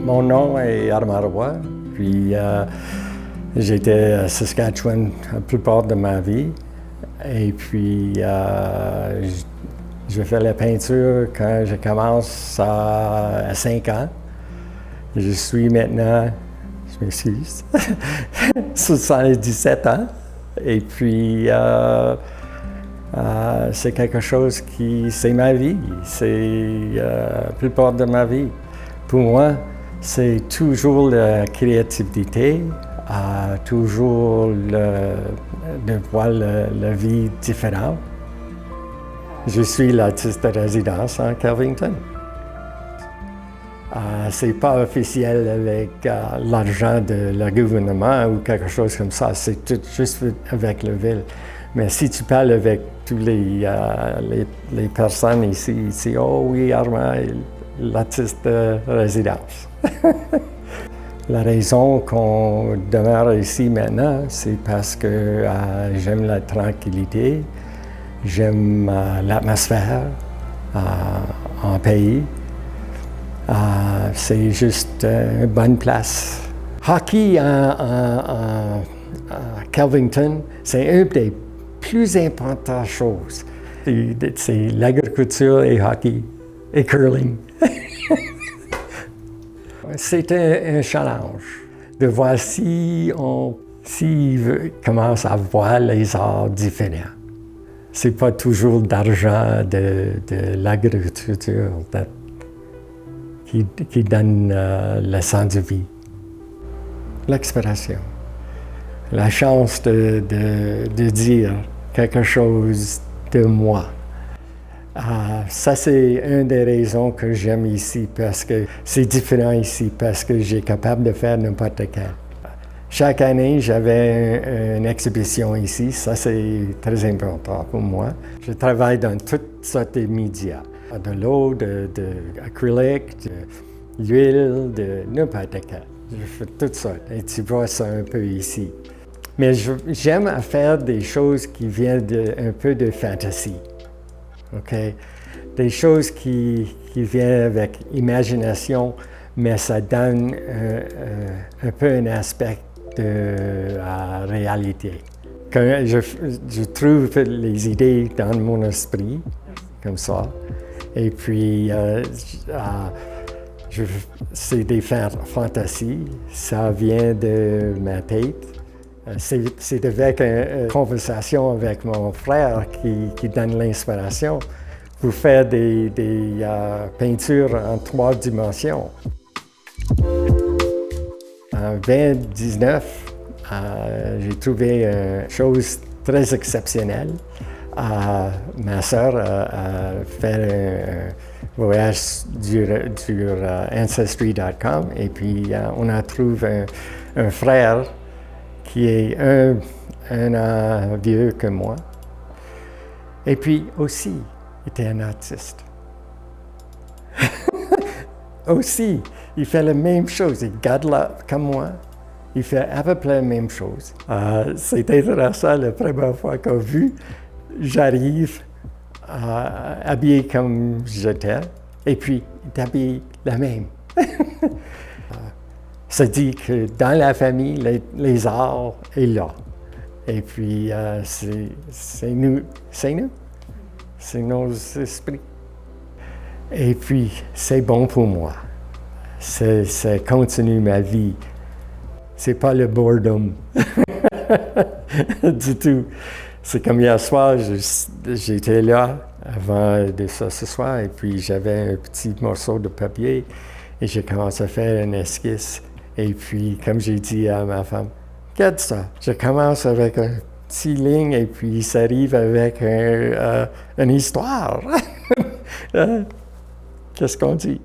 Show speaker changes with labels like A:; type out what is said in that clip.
A: Mon nom est Armand Roy, puis j'ai été à Saskatchewan la plupart de ma vie. Et puis, je fais la peinture quand je commence à 5 ans. Je suis maintenant, je m'excuse, 77 ans. Et puis, c'est quelque chose c'est ma vie, c'est la plupart de ma vie. Pour moi, c'est toujours la créativité, toujours de voir la vie différente. Je suis l'artiste de résidence en Kelvington. C'est pas officiel avec l'argent de le gouvernement ou quelque chose comme ça, c'est tout juste avec la ville. Mais si tu parles avec tous les personnes ici, oh oui, Armand est l'artiste de résidence. La raison qu'on demeure ici maintenant, c'est parce que j'aime la tranquillité, j'aime l'atmosphère en pays. C'est juste une bonne place. Hockey à Kelvington, c'est une des plus importantes choses. C'est l'agriculture et hockey et curling. C'est un challenge de voir si on commence à voir les arts différents. C'est pas toujours d'argent de l'agriculture qui donne le sens de vie. L'expression, la chance de dire quelque chose de moi. Ça, c'est une des raisons que j'aime ici, parce que c'est différent ici, parce que j'ai capable de faire n'importe quel. Chaque année, j'avais une exhibition ici. Ça, c'est très important pour moi. Je travaille dans toutes sortes de médias. De l'eau, de l'acrylique, de l'huile, de n'importe quel. Je fais toutes sortes. Et tu vois ça un peu ici. Mais j'aime faire des choses qui viennent un peu de fantasy. Okay? Des choses qui viennent avec imagination, mais ça donne un peu un aspect de la réalité. Quand je trouve les idées dans mon esprit, comme ça, et puis c'est des fantasies, ça vient de ma tête. C'est avec une conversation avec mon frère qui donne l'inspiration pour faire des peintures en 3 dimensions. En 2019, j'ai trouvé une chose très exceptionnelle. Ma sœur a fait un voyage sur Ancestry.com et puis on a trouvé un frère qui est un an vieux que moi. Et puis aussi, il était un artiste. Aussi, il fait la même chose. Il garde là comme moi. Il fait à peu près la même chose. C'est intéressant, la première fois qu'on a vu, j'arrive habillé comme j'étais, et puis il est habillé la même. Ça dit que dans la famille, les arts est là. Et puis, c'est nous, c'est nos esprits. Et puis, c'est bon pour moi. Ça continue ma vie. C'est pas le boredom du tout. C'est comme hier soir, j'étais là avant de ça ce soir, et puis j'avais un petit morceau de papier, et j'ai commencé à faire une esquisse. Et puis, comme j'ai dit à ma femme, regarde ça, je commence avec une petite ligne et puis ça arrive avec une histoire. Qu'est-ce qu'on dit?